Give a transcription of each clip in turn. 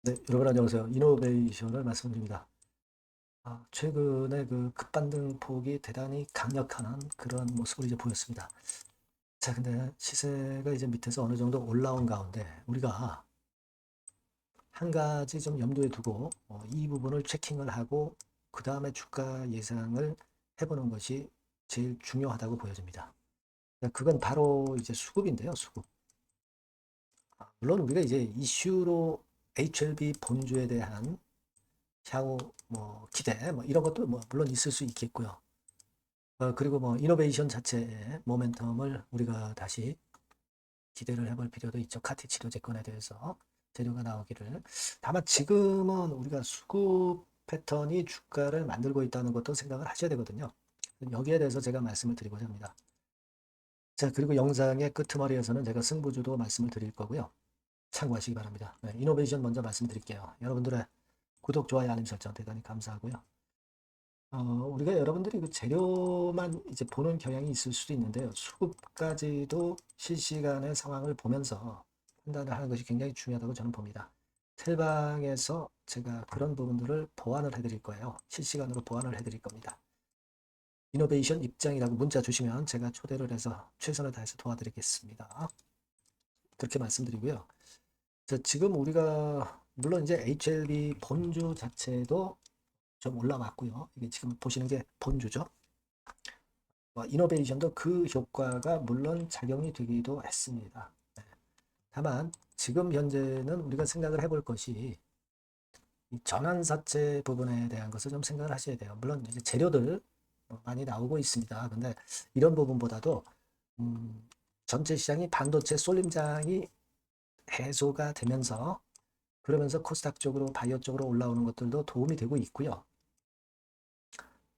네, 여러분 안녕하세요. 이노베이션을 말씀드립니다. 최근에 그 급반등 폭이 대단히 강력한 그런 모습을 이제 보였습니다. 자, 근데 시세가 이제 밑에서 어느 정도 올라온 가운데 우리가 한 가지 좀 염두에 두고 이 부분을 체킹을 하고 그 다음에 주가 예상을 해보는 것이 제일 중요하다고 보여집니다. 그건 바로 이제 수급인데요, 수급. 물론 우리가 이제 이슈로 HLB 본주에 대한 향후 뭐 기대 뭐 이런 것도 뭐 물론 있을 수 있겠고요. 그리고 뭐 이노베이션 자체의 모멘텀을 우리가 다시 기대를 해볼 필요도 있죠. 카티 치료제건에 대해서 재료가 나오기를. 다만 지금은 우리가 수급 패턴이 주가를 만들고 있다는 것도 생각을 하셔야 되거든요. 여기에 대해서 제가 말씀을 드리고자 합니다. 자, 그리고 영상의 끄트머리에서는 제가 승부주도 말씀을 드릴 거고요. 참고하시기 바랍니다. 네, 이노베이션 먼저 말씀드릴게요. 여러분들의 구독, 좋아요, 알림 설정 대단히 감사하고요. 우리가 여러분들이 그 재료만 이제 보는 경향이 있을 수도 있는데요. 수급까지도 실시간의 상황을 보면서 판단을 하는 것이 굉장히 중요하다고 저는 봅니다. 텔방에서 제가 그런 부분들을 보완을 해드릴 거예요. 실시간으로 보완을 해드릴 겁니다. 이노베이션 입장이라고 문자 주시면 제가 초대를 해서 최선을 다해서 도와드리겠습니다. 그렇게 말씀드리고요. 자, 지금 우리가 물론 이제 HLB 본주 자체도 좀 올라왔고요. 이게 지금 보시는 게 본주죠. 이노베이션도 그 효과가 물론 작용이 되기도 했습니다. 다만 지금 현재는 우리가 생각을 해볼 것이 이 전환사채 부분에 대한 것을 좀 생각을 하셔야 돼요. 물론 이제 재료들 많이 나오고 있습니다. 근데 이런 부분보다도 음, 전체 시장이 반도체 쏠림장이 해소가 되면서 그러면서 코스닥 쪽으로 바이오 쪽으로 올라오는 것들도 도움이 되고 있고요.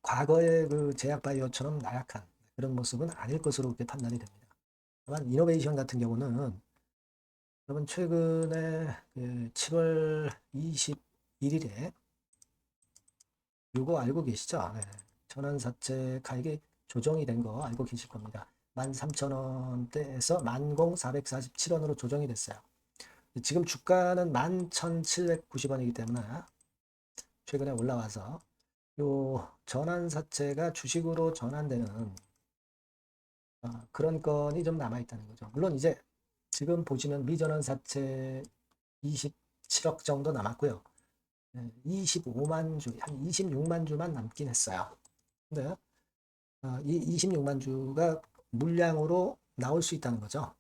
과거의 그 제약 바이오처럼 나약한 그런 모습은 아닐 것으로 그렇게 판단이 됩니다. 다만 이노베이션 같은 경우는 여러분 최근에 그 7월 21일에 요거 알고 계시죠? 네. 전환사채 가격이 조정이 된 거 알고 계실 겁니다. 13,000원대에서 10,447원으로 조정이 됐어요. 지금 주가는 11,790원이기 때문에 최근에 올라와서 요 전환사채가 주식으로 전환되는 그런 건이 좀 남아있다는 거죠. 물론 이제 지금 보시면 미전환사채 27억 정도 남았고요. 25만 주, 한 26만 주만 남긴 했어요. 근데 이 26만 주가 물량으로 나올 수 있다는 거죠.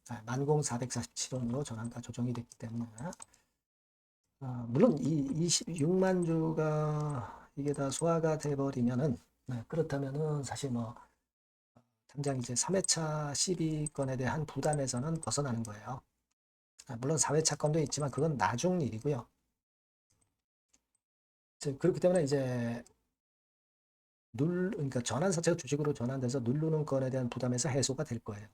10,447원으로 전환가 조정이 됐기 때문에 물론 이 26만 주가 이게 다 소화가 돼버리면은 그렇다면은 사실 뭐 당장 이제 3회차 시비건에 대한 부담에서는 벗어나는 거예요. 물론 4회차 건도 있지만 그건 나중 일이고요. 그렇기 때문에 이제 그러니까 전환사채가 주식으로 전환돼서 누르는 건에 대한 부담에서 해소가 될 거예요.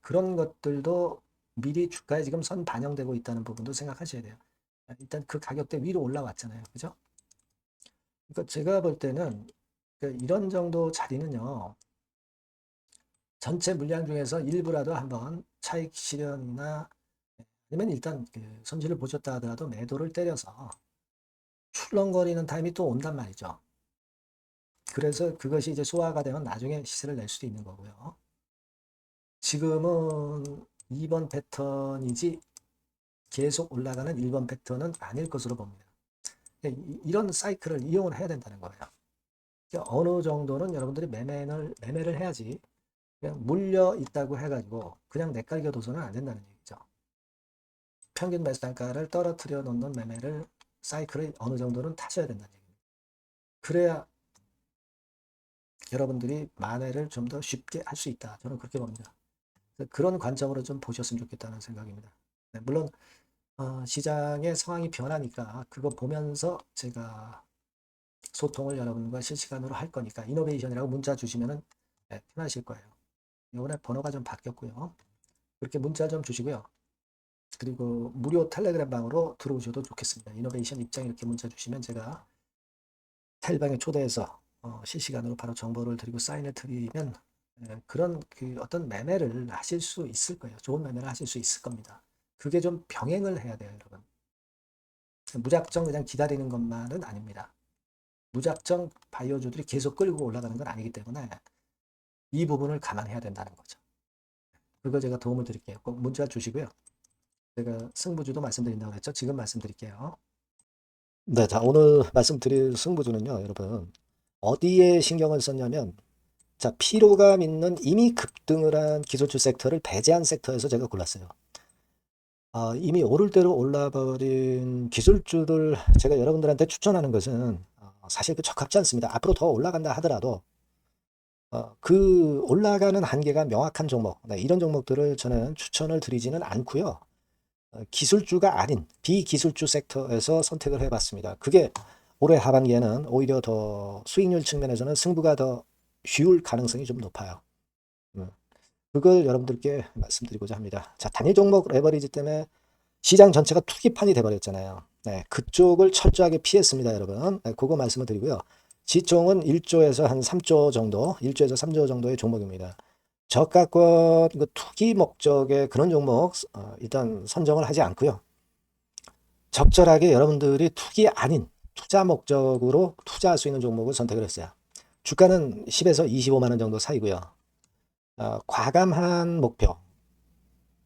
그런 것들도 미리 주가에 지금 선 반영되고 있다는 부분도 생각하셔야 돼요. 일단 그 가격대 위로 올라왔잖아요. 그죠? 그러니까 제가 볼 때는 이런 정도 자리는요. 전체 물량 중에서 일부라도 한번 차익 실현이나 아니면 일단 그 손실을 보셨다 하더라도 매도를 때려서 출렁거리는 타임이 또 온단 말이죠. 그래서 그것이 이제 소화가 되면 나중에 시세를 낼 수도 있는 거고요. 지금은 2번 패턴이지 계속 올라가는 1번 패턴은 아닐 것으로 봅니다. 이런 사이클을 이용을 해야 된다는 거예요. 그러니까 어느 정도는 여러분들이 매매를 해야지 그냥 물려 있다고 해가지고 그냥 내깔겨 둬서는 안 된다는 얘기죠. 평균 매수 단가를 떨어뜨려 놓는 매매를 사이클을 어느 정도는 타셔야 된다는 얘기입니다. 그래야 여러분들이 만회를 좀 더 쉽게 할 수 있다. 저는 그렇게 봅니다. 그런 관점으로 좀 보셨으면 좋겠다는 생각입니다. 네, 물론 시장의 상황이 변하니까 그거 보면서 제가 소통을 여러분과 실시간으로 할 거니까 이노베이션이라고 문자 주시면 편하실 거예요. 이번에 번호가 좀 바뀌었고요. 그렇게 문자 좀 주시고요. 그리고 무료 텔레그램 방으로 들어오셔도 좋겠습니다. 이노베이션 입장 이렇게 문자 주시면 제가 텔방에 초대해서 실시간으로 바로 정보를 드리고 사인을 드리면 그런 그 어떤 매매를 하실 수 있을 거예요. 좋은 매매를 하실 수 있을 겁니다. 그게 좀 병행을 해야 돼요, 여러분. 무작정 그냥 기다리는 것만은 아닙니다. 무작정 바이오주들이 계속 끌고 올라가는 건 아니기 때문에 이 부분을 감안해야 된다는 거죠. 그거 제가 도움을 드릴게요. 꼭 문자 주시고요. 제가 승부주도 말씀드린다고 했죠. 지금 말씀드릴게요. 네, 자, 오늘 말씀드릴 승부주는요, 여러분. 어디에 신경을 썼냐면, 자, 피로감 있는 이미 급등을 한 기술주 섹터를 배제한 섹터에서 제가 골랐어요. 이미 오를 대로 올라버린 기술주들 제가 여러분들한테 추천하는 것은 사실 그 적합지 않습니다. 앞으로 더 올라간다 하더라도 그 올라가는 한계가 명확한 종목, 네, 이런 종목들을 저는 추천을 드리지는 않고요. 기술주가 아닌 비기술주 섹터에서 선택을 해봤습니다. 그게 올해 하반기에는 오히려 더 수익률 측면에서는 승부가 더 쉬울 가능성이 좀 높아요. 그걸 여러분들께 말씀드리고자 합니다. 자, 단일 종목 레버리지 때문에 시장 전체가 투기판이 돼버렸잖아요. 네, 그쪽을 철저하게 피했습니다, 여러분. 네, 그거 말씀을 드리고요. 지총은 1조에서 한 3조 정도, 1조에서 3조 정도의 종목입니다. 저가권 투기 목적의 그런 종목 일단 선정을 하지 않고요. 적절하게 여러분들이 투기 아닌 투자 목적으로 투자할 수 있는 종목을 선택을 했어요. 주가는 10에서 25만 원 정도 사이고요. 과감한 목표,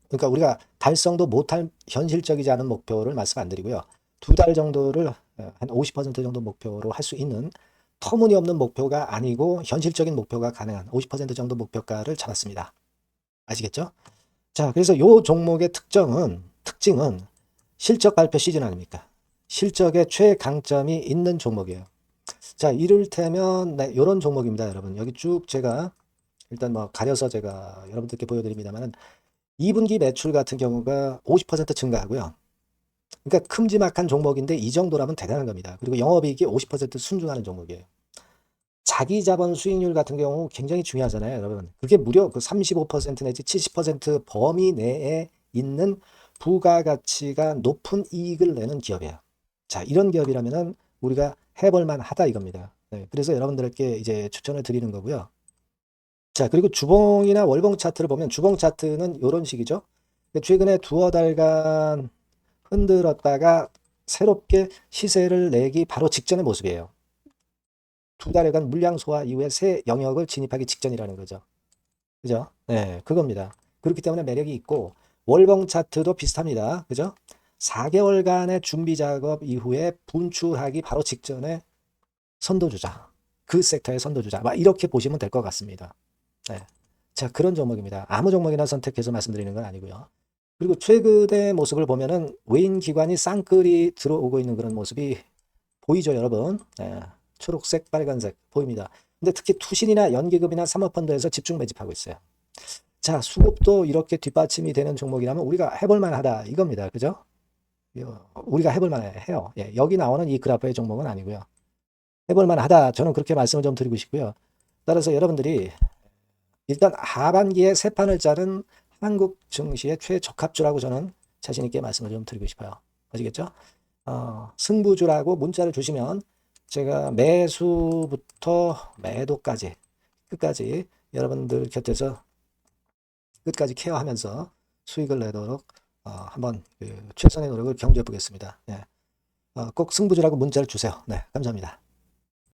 그러니까 우리가 달성도 못할 현실적이지 않은 목표를 말씀 안 드리고요. 2달 정도를 한 50% 정도 목표로 할 수 있는 터무니없는 목표가 아니고 현실적인 목표가 가능한 50% 정도 목표가를 잡았습니다. 아시겠죠? 자, 그래서 요 종목의 특징은 실적 발표 시즌 아닙니까? 실적의 최강점이 있는 종목이에요. 자, 이를테면 네, 이런 종목입니다, 여러분. 여기 쭉 제가 일단 뭐 가려서 제가 여러분들께 보여드립니다만은 2분기 매출 같은 경우가 50% 증가하고요. 그러니까 큼지막한 종목인데 이 정도라면 대단한 겁니다. 그리고 영업이익이 50% 순증하는 종목이에요. 자기 자본 수익률 같은 경우 굉장히 중요하잖아요, 여러분. 그게 무려 그 35% 내지 70% 범위 내에 있는 부가가치가 높은 이익을 내는 기업이에요. 자, 이런 기업이라면은 우리가 해볼 만하다 이겁니다. 네, 그래서 여러분들께 이제 추천을 드리는 거고요. 자, 그리고 주봉이나 월봉 차트를 보면 주봉 차트는 이런 식이죠. 최근에 두어 달간 흔들었다가 새롭게 시세를 내기 바로 직전의 모습이에요. 2달여간 물량 소화 이후에 새 영역을 진입하기 직전이라는 거죠. 그죠? 네, 그겁니다. 그렇기 때문에 매력이 있고 월봉 차트도 비슷합니다. 그죠? 4개월간의 준비 작업 이후에 분출하기 바로 직전에 선도주자. 그 섹터의 선도주자. 막 이렇게 보시면 될 것 같습니다. 네. 자, 그런 종목입니다. 아무 종목이나 선택해서 말씀드리는 건 아니고요. 그리고 최근의 모습을 보면은 외인 기관이 쌍끌이 들어오고 있는 그런 모습이 보이죠, 여러분? 네. 초록색, 빨간색 보입니다. 근데 특히 투신이나 연기금이나 사모펀드에서 집중 매집하고 있어요. 자, 수급도 이렇게 뒷받침이 되는 종목이라면 우리가 해볼 만하다 이겁니다. 그죠? 우리가 해볼 만해요. 예, 여기 나오는 이 그래프의 종목은 아니고요. 해볼 만하다. 저는 그렇게 말씀을 좀 드리고 싶고요. 따라서 여러분들이 일단 하반기에 새 판을 짜는 한국 증시의 최적합주라고 저는 자신 있게 말씀을 좀 드리고 싶어요. 아시겠죠? 승부주라고 문자를 주시면 제가 매수부터 매도까지 끝까지 여러분들 곁에서 끝까지 케어하면서 수익을 내도록 한번 최선의 노력을 경주해 보겠습니다. 네. 꼭 승부주라고 문자를 주세요. 네, 감사합니다.